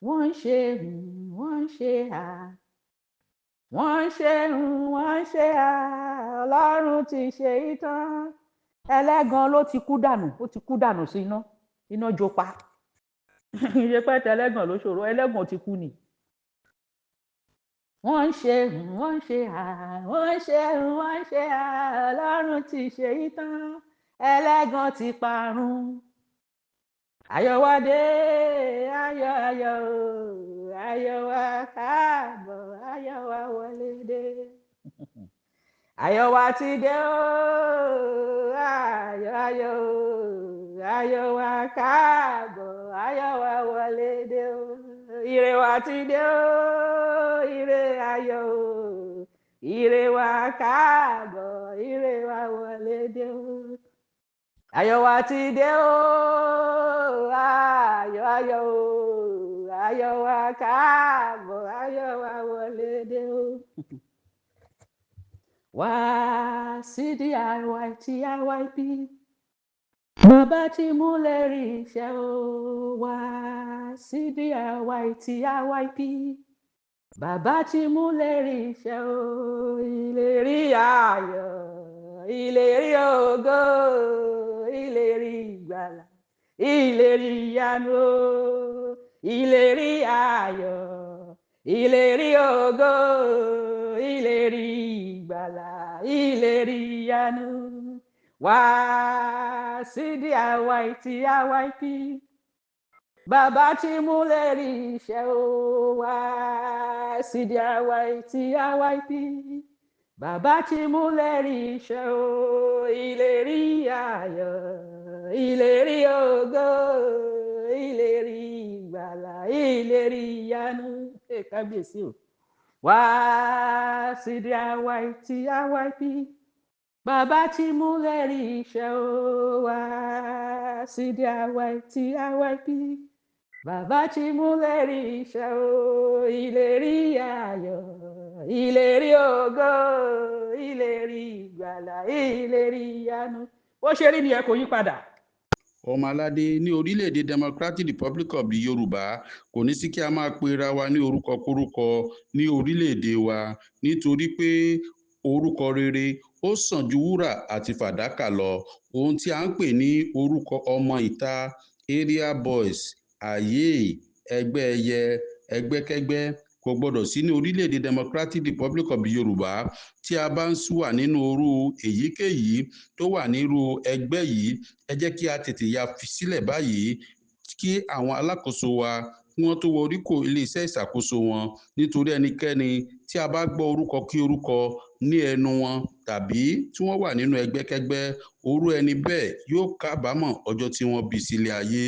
wọ́n ń ṣe wọ́n ń ṣe wọ́n ń ṣe wọ́n ń ṣe ọlọ́run ti ṣe ìtàn ẹlẹ́gan ló ti kú dànù ó ti kú dànù sí iná jó pa ìyẹpẹ̀tẹ̀ ẹlẹ́gàn ló ṣòro ẹlẹ́gàn ti kú ni. wọ́n ń ṣe wọ́n ń ṣe wọ́n ń ṣe wọ́n ń ṣe ọlọ́run ti ṣe ìtàn ẹlẹ́gàn ti parun. ayọ̀ wá dé ayọ̀ ayọ̀ ayọ̀ wá káàbọ̀ ayọ̀ wá wọlé dé. ayọ̀ wá ti dé o ayọ̀ ayọ̀ ayọ̀ wá káàbọ̀ ayọ̀ wá wọlé dé o. ire wá ti dé o ire ayọ̀ o ire wá káàbọ̀ ire wá wọlé dé o. ayọ̀ wá ti dé o ayọ̀ ayọ̀ o ayọ̀ wá káàbọ̀ ayọ̀ wá wọlé dé o. wá sí DIYTIYP bàbá tí múlẹ̀ rí iṣẹ́ o. wá sí DIYTIYP bàbá tí múlẹ̀ rí iṣẹ́ o. ìlérí ayọ̀ ìlérí ògo ìlérí ìgbàlà ìlérí ìyanu ìlérí ayọ̀ ìlérí ògo ìlérí ìgbàlà ìlérí ìyanu. wá sí DIYTIYP bàbá tí múlẹ̀ rí iṣẹ́ o. wá sí DIYTIYP bàbá tí múlẹ̀ rí iṣẹ́ o. ìlérí ayọ̀ ìlérí ògo ìlérí ìgbàlà ìlérí ìyanu. kábíyèsí o. wá sí DIYTIYP bàbá tí múlẹ̀ rí iṣẹ́ o. wá sí DIYTIYP bàbá tí múlẹ̀ rí iṣẹ́ o. ìlérí ayọ̀ ìlérí ògo ìlérí ìgbàlà ìlérí ìyanu. ó ṣe rí nìyẹn kò yí padà. ọmọ aládé ní orílẹ̀-èdè Democratic Republic of the Yorùbá kò ní sí kí a máa pera wa ní orúkọ kórúkọ ní orílẹ̀-èdè wa nítorí pé orúkọ rere ó sàn ju wúrà àti fàdákà lọ. ohun tí a ń pè ní orúkọ ọmọ ìta area boys ayé ẹgbẹ́ ẹyẹ ẹgbẹ́kẹ́gbẹ́ kò gbọdọ̀ sí ní orílẹ̀-èdè Democratic Republic of the Yorùbá. tí a bá ń wà nínú orú èyíkéyìí tó wà nírú ẹgbẹ́ yìí ẹ jẹ́ kí a tètè ya fi sílẹ̀ báyìí kí àwọn alákòóso wa kí wọ́n tó wọ oríkò iléeṣẹ́ ìṣàkóso wọn nítorí ẹnikẹ́ni tí a bá gbọ́ orúkọ kí orúkọ ní ẹnu wọn tàbí tí wọ́n wà nínú ẹgbẹ́kẹ́gbẹ́ orú ẹni bẹ́ẹ̀ yóò kábàámọ̀ ọjọ́ tí wọ́n bí sílé ayé.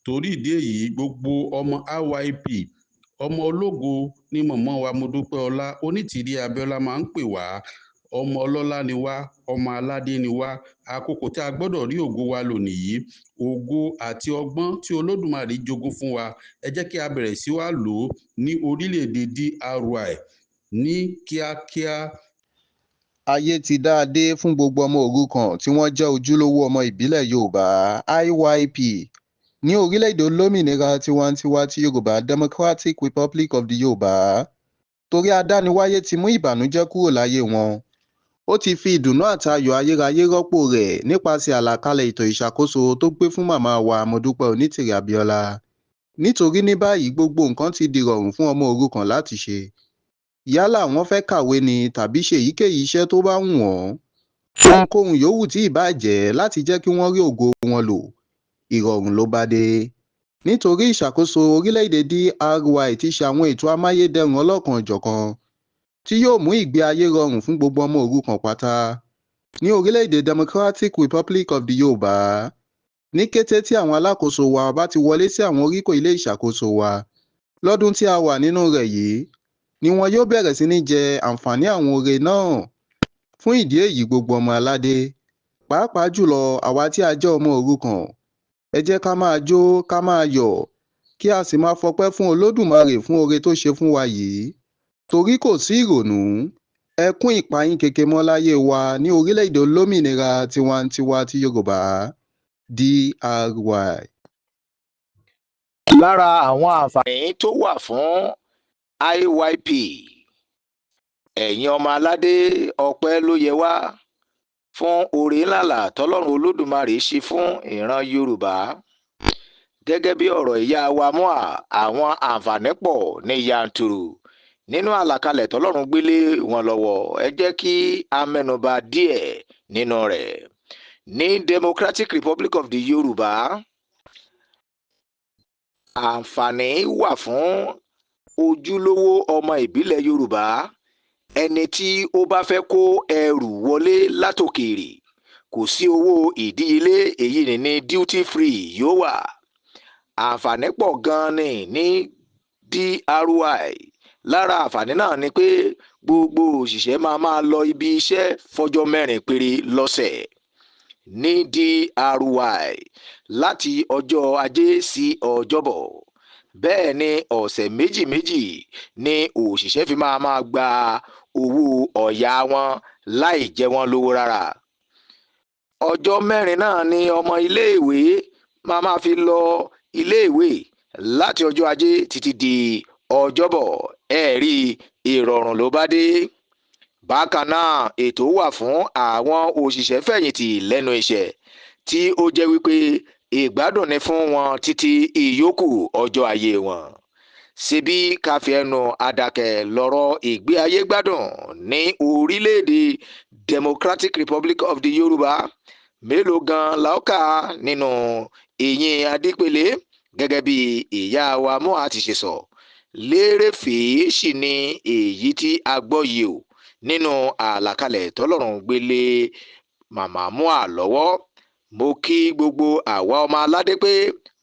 torí ìdí èyí gbogbo ọmọ RYP ọmọ ológo ní mọ̀mọ́ wa Modúpẹ́ọlá Onítìrí Abíọ́lá máa ń pè wá. ọmọ ọlọ́lá ni wá ọmọ aládé ni wá. àkókò tí a gbọ́dọ̀ rí ògo wa lò nìyí. ògo àti ọgbọ́n tí Olódùmarè jogún fún wa ẹ jẹ́ kí a bẹ̀rẹ̀ sí wá lò ó ní orílẹ̀-èdè DRY ní kíákíá. ayé ti dá a dé fún gbogbo ọmọ òrukàn tí wọ́n jẹ́ ojúlówó ọmọ ìbílẹ̀ Yorùbá IYP ní orílẹ̀-èdè olómìnira tiwantiwa ti Yorùbá Democratic Republic of the Yorùbá. torí adániwáyé ti mú ìbànújẹ́ kúrò láyé wọn ó ti fi ìdùnnú àtayọ̀ ayérayé rọ́pò rẹ̀ nípasẹ̀ àlàkalẹ̀ ètò ìṣàkóso tó gbé fún màmá wa Modúpẹ́ Onítìrí Abíọ́lá. nítorí ní báyìí gbogbo nǹkan ti dìrọ̀rùn fún ọmọ òrukàn láti ṣe. yálà wọ́n fẹ́ kàwé ni tàbí ṣe èyíkéyìí iṣẹ́ tó bá wù wọ́n. ohunkóhun yòówù tí ìbá jẹ́ láti jẹ́ kí wọ́n rí ògo wọn lò ìrọ̀rùn ló bá dé. nítorí ìṣàkóso orílẹ̀-èdè DRY ti ṣe àwọn ètò amáyédẹrùn ọlọ́kan-ò-jọ̀kan tí yóò mú ìgbé ayé rọrùn fún gbogbo ọmọ òrukàn pátá ní orílẹ̀-èdè Democratic Republic of the Yorùbá. ní kété tí àwọn alákòóso wa bá ti wọlé sí àwọn oríkò ilé ìṣàkóso wa lọ́dún tí a wà nínú rẹ̀ yìí ni wọn yóò bẹ̀rẹ̀ sí ní jẹ àǹfààní àwọn oore náà. fún ìdí èyí gbogbo ọmọ aládé pàápàá jùlọ àwa tí a jẹ́ ọmọ òrukàn ẹ jẹ́ ká máa jó ká máa yọ̀ kí a sì máa fọpẹ́ fún Olódùmarè fún oore tó ṣe fún wa yìí. torí kò sí ìrònú ẹkún ìpayín keke mọ́ láyé wa ní orílẹ̀-èdè olómìnira tiwantiwa ti Yorùbá DRY. Lára àwọn àǹfààní tó wà fún IYP, ẹ̀yin ọmọ aládé, ọpẹ́ ló yẹ wá fún oore ńlá tọ́lọ́run Olódùmarè ṣe fún ìran Yorùbá. Gẹ́gẹ́ bí ọ̀rọ̀ ìyá wa Mua, àwọn àǹfààní pọ̀ ní yanturu nínú àlàkalẹ̀ tọ́lọ́run gbélé wọn lọ́wọ́. Ẹ jẹ́ kí a mẹ́nuba díẹ̀ nínú rẹ̀. Ní Democratic Republic of the Yorùbá, àǹfààní wà fún ojúlówó ọmọ ìbílẹ̀ Yorùbá. Ẹni tí ó bá fẹ́ kó ẹrù wọlé látòkèèrè, kò sí owó ìdíyelé, èyí ní duty free yóò wà. Àǹfààní pọ̀ gan-an ní DRY. Lára àǹfààní náà ni pé gbogbo òṣìṣẹ́ máa lọ ibi iṣẹ́ fọjọ́ 4 péré lọ́sẹ̀ ní DRY, láti ọjọ́ Ajé sí Ọjọ́bọ̀. Bẹ́ẹ̀ ni ọ̀sẹ̀ méjì ni òṣìṣẹ́ fi máa gba owó ọ̀yà wọn láì jẹ wọ́n lówó rárá. Ọjọ́ 4 náà ni ọmọ iléèwé máa fi lọ iléèwé láti ọjọ́ Ajé títí di Ọjọ́bọ̀. Ẹ̀rí ìrọ̀rùn ló bá dé. Bákan náà, ètò wà fún àwọn òṣìṣẹ́ fẹ̀yìntì lẹ́nu iṣẹ́ tí ó jẹ́ wípé ìgbádùn ni fún wọn títí ìyókù ọjọ́ ayé wọn. Ṣebí ká fi ẹnu àdàkẹ́ lọ́rọ̀ ìgbé ayé gbádùn ní orílẹ̀-èdè Democratic Republic of the Yorùbá. Mélòó gan la ó kà nínú Ìyìn Adípèlé, gẹ́gẹ́ bí ìyá wa Mua ti ṣe sọ. Lérèfé sì ni èyí tí a gbọ́ yìí o nínú àlàkalẹ̀ tọ́lọ́run gbélé màmá Mua lọ́wọ́. Mo kí gbogbo àwa ọmọ aládé pé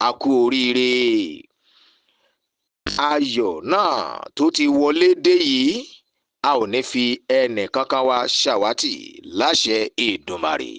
a kú oríire. Ayọ̀ náà tó ti wọlé dé yìí, a ò ní fi ẹnì kankan wa ṣàwátì láṣẹ Èdùmàrè.